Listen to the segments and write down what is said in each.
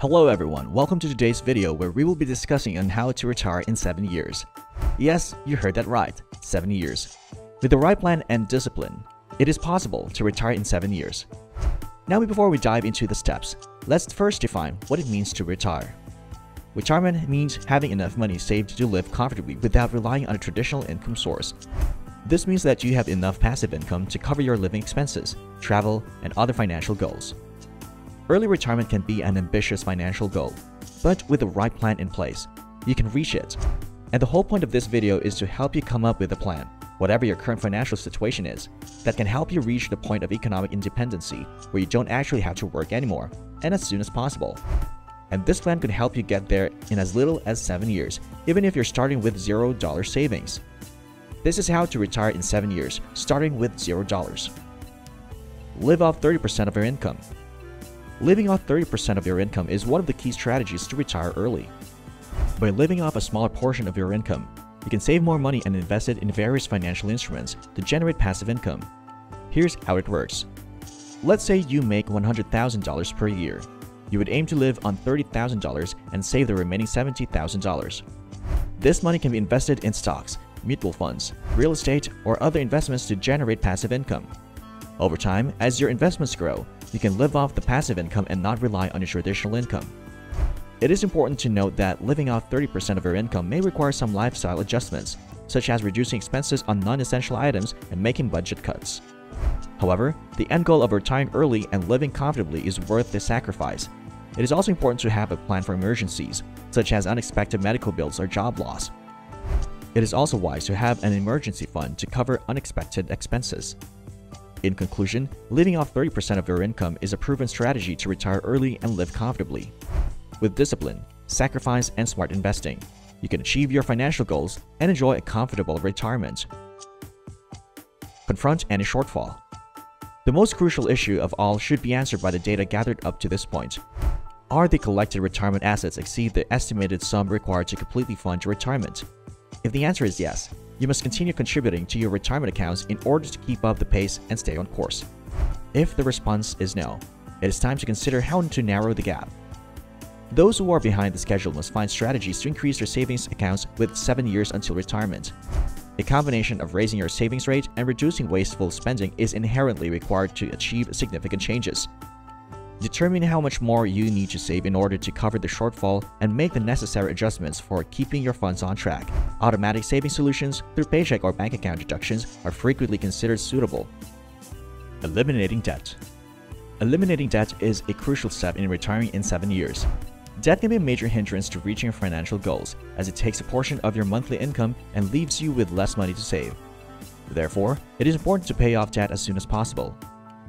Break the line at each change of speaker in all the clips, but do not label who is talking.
Hello everyone, welcome to today's video where we will be discussing on how to retire in 7 years. Yes, you heard that right, 7 years. With the right plan and discipline, it is possible to retire in 7 years. Now before we dive into the steps, let's first define what it means to retire. Retirement means having enough money saved to live comfortably without relying on a traditional income source. This means that you have enough passive income to cover your living expenses, travel, and other financial goals. Early retirement can be an ambitious financial goal, but with the right plan in place, you can reach it. And the whole point of this video is to help you come up with a plan, whatever your current financial situation is, that can help you reach the point of economic independency where you don't actually have to work anymore, and as soon as possible. And this plan could help you get there in as little as 7 years, even if you're starting with $0 savings. This is how to retire in 7 years, starting with $0. Live off 30% of your income. Living off 30% of your income is one of the key strategies to retire early. By living off a smaller portion of your income, you can save more money and invest it in various financial instruments to generate passive income. Here's how it works. Let's say you make $100,000 per year. You would aim to live on $30,000 and save the remaining $70,000. This money can be invested in stocks, mutual funds, real estate, or other investments to generate passive income. Over time, as your investments grow, you can live off the passive income and not rely on your traditional income. It is important to note that living off 30% of your income may require some lifestyle adjustments, such as reducing expenses on non-essential items and making budget cuts. However, the end goal of retiring early and living comfortably is worth the sacrifice. It is also important to have a plan for emergencies, such as unexpected medical bills or job loss. It is also wise to have an emergency fund to cover unexpected expenses. In conclusion, living off 30% of your income is a proven strategy to retire early and live comfortably. With discipline, sacrifice, and smart investing, you can achieve your financial goals and enjoy a comfortable retirement. Confront any shortfall. The most crucial issue of all should be answered by the data gathered up to this point. Are the collected retirement assets exceed the estimated sum required to completely fund your retirement? If the answer is yes, you must continue contributing to your retirement accounts in order to keep up the pace and stay on course. If the response is no, it is time to consider how to narrow the gap. Those who are behind the schedule must find strategies to increase their savings accounts with 7 years until retirement. A combination of raising your savings rate and reducing wasteful spending is inherently required to achieve significant changes. Determine how much more you need to save in order to cover the shortfall and make the necessary adjustments for keeping your funds on track. Automatic saving solutions through paycheck or bank account deductions are frequently considered suitable. Eliminating debt. Eliminating debt is a crucial step in retiring in 7 years. Debt can be a major hindrance to reaching your financial goals, as it takes a portion of your monthly income and leaves you with less money to save. Therefore, it is important to pay off debt as soon as possible.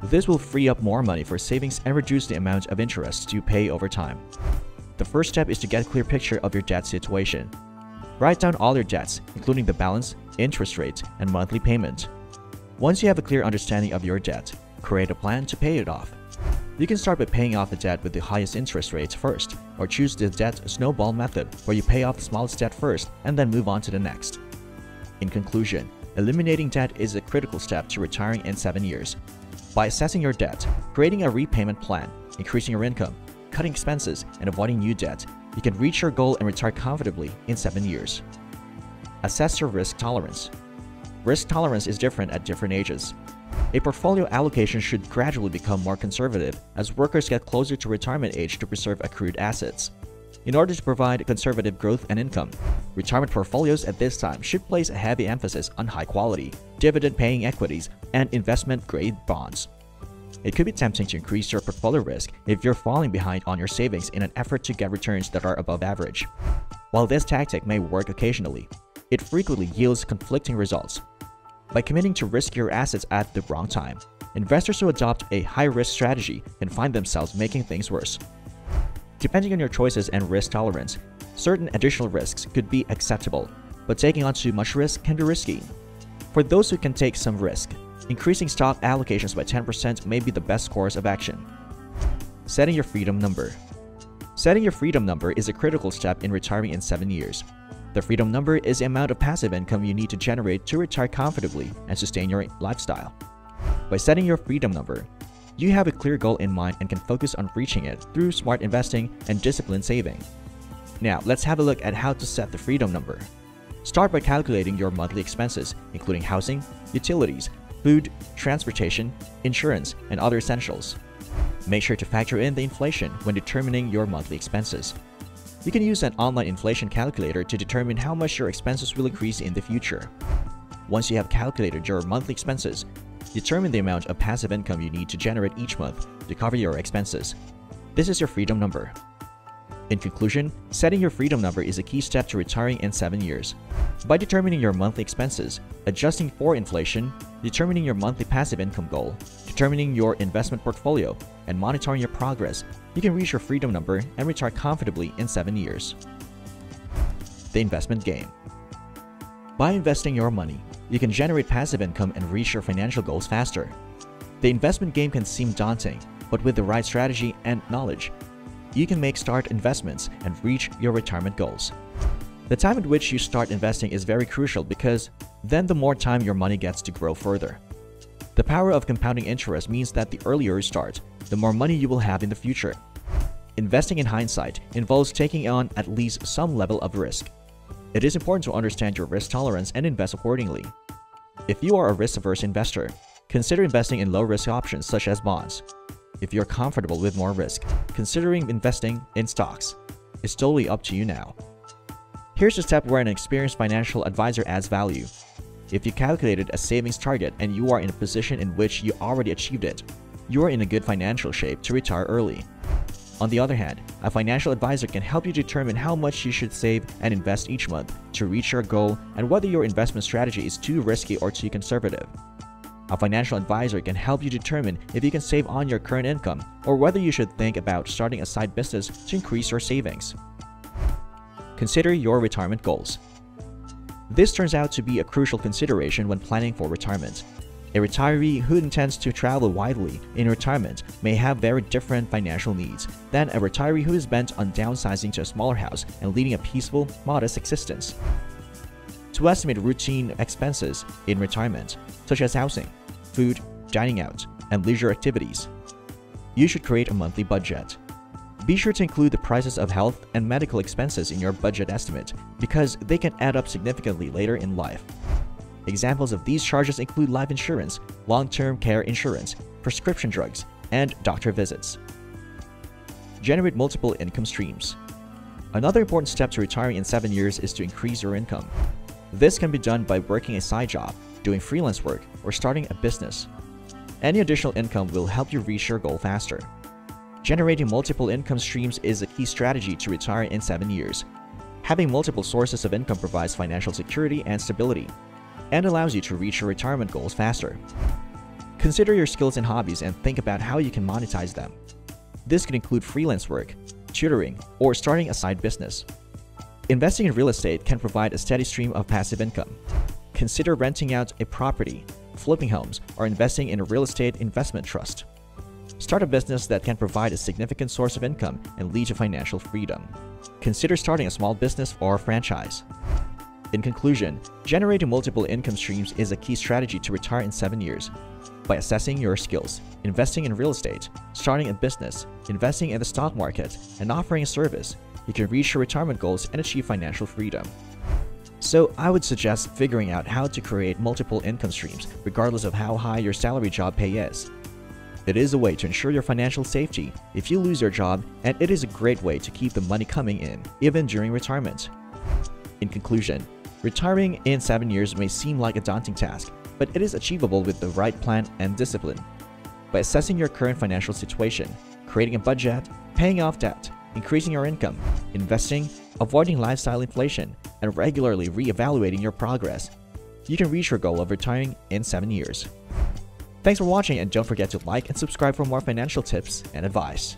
This will free up more money for savings and reduce the amount of interest you pay over time. The first step is to get a clear picture of your debt situation. Write down all your debts, including the balance, interest rate, and monthly payment. Once you have a clear understanding of your debt, create a plan to pay it off. You can start by paying off the debt with the highest interest rates first, or choose the debt snowball method where you pay off the smallest debt first and then move on to the next. In conclusion, eliminating debt is a critical step to retiring in 7 years. By assessing your debt, creating a repayment plan, increasing your income, cutting expenses, and avoiding new debt, you can reach your goal and retire comfortably in 7 years. Assess your risk tolerance. Risk tolerance is different at different ages. A portfolio allocation should gradually become more conservative as workers get closer to retirement age to preserve accrued assets. In order to provide conservative growth and income, retirement portfolios at this time should place a heavy emphasis on high-quality, dividend-paying equities and investment-grade bonds. It could be tempting to increase your portfolio risk if you're falling behind on your savings in an effort to get returns that are above average. While this tactic may work occasionally, it frequently yields conflicting results. By committing to riskier assets at the wrong time, investors who adopt a high-risk strategy can find themselves making things worse. Depending on your choices and risk tolerance, certain additional risks could be acceptable, but taking on too much risk can be risky. For those who can take some risk, increasing stock allocations by 10% may be the best course of action. Setting your freedom number. Setting your freedom number is a critical step in retiring in 7 years. The freedom number is the amount of passive income you need to generate to retire comfortably and sustain your lifestyle. By setting your freedom number, You have a clear goal in mind and can focus on reaching it through smart investing and disciplined saving. Now, let's have a look at how to set the freedom number. Start by calculating your monthly expenses, including housing, utilities, food, transportation, insurance, and other essentials. Make sure to factor in the inflation when determining your monthly expenses. You can use an online inflation calculator to determine how much your expenses will increase in the future. Once you have calculated your monthly expenses, determine the amount of passive income you need to generate each month to cover your expenses. This is your freedom number. In conclusion, setting your freedom number is a key step to retiring in 7 years. By determining your monthly expenses, adjusting for inflation, determining your monthly passive income goal, determining your investment portfolio, and monitoring your progress, you can reach your freedom number and retire comfortably in 7 years. The investment game. By investing your money, you can generate passive income and reach your financial goals faster. The investment game can seem daunting, but with the right strategy and knowledge, you can make smart investments and reach your retirement goals. The time at which you start investing is very crucial because then the more time your money gets to grow further. The power of compounding interest means that the earlier you start, the more money you will have in the future. Investing in hindsight involves taking on at least some level of risk. It is important to understand your risk tolerance and invest accordingly. If you are a risk-averse investor, consider investing in low-risk options such as bonds. If you're comfortable with more risk, considering investing in stocks. It's totally up to you now. Here's a step where an experienced financial advisor adds value. If you calculated a savings target and you are in a position in which you already achieved it, you are in a good financial shape to retire early. On the other hand, a financial advisor can help you determine how much you should save and invest each month to reach your goal and whether your investment strategy is too risky or too conservative. A financial advisor can help you determine if you can save on your current income or whether you should think about starting a side business to increase your savings. Consider your retirement goals. This turns out to be a crucial consideration when planning for retirement. A retiree who intends to travel widely in retirement may have very different financial needs than a retiree who is bent on downsizing to a smaller house and leading a peaceful, modest existence. To estimate routine expenses in retirement, such as housing, food, dining out, and leisure activities, you should create a monthly budget. Be sure to include the prices of health and medical expenses in your budget estimate because they can add up significantly later in life. Examples of these charges include life insurance, long-term care insurance, prescription drugs, and doctor visits. Generate multiple income streams. Another important step to retiring in 7 years is to increase your income. This can be done by working a side job, doing freelance work, or starting a business. Any additional income will help you reach your goal faster. Generating multiple income streams is a key strategy to retire in 7 years. Having multiple sources of income provides financial security and stability, and allows you to reach your retirement goals faster. Consider your skills and hobbies and think about how you can monetize them. This could include freelance work, tutoring, or starting a side business. Investing in real estate can provide a steady stream of passive income. Consider renting out a property, flipping homes, or investing in a real estate investment trust. Start a business that can provide a significant source of income and lead to financial freedom. Consider starting a small business or a franchise. In conclusion, generating multiple income streams is a key strategy to retire in 7 years. By assessing your skills, investing in real estate, starting a business, investing in the stock market, and offering a service, you can reach your retirement goals and achieve financial freedom. So I would suggest figuring out how to create multiple income streams regardless of how high your salary job pay is. It is a way to ensure your financial safety if you lose your job, and it is a great way to keep the money coming in, even during retirement. In conclusion, retiring in 7 years may seem like a daunting task, but it is achievable with the right plan and discipline. By assessing your current financial situation, creating a budget, paying off debt, increasing your income, investing, avoiding lifestyle inflation, and regularly re-evaluating your progress, you can reach your goal of retiring in 7 years. Thanks for watching, and don't forget to like and subscribe for more financial tips and advice.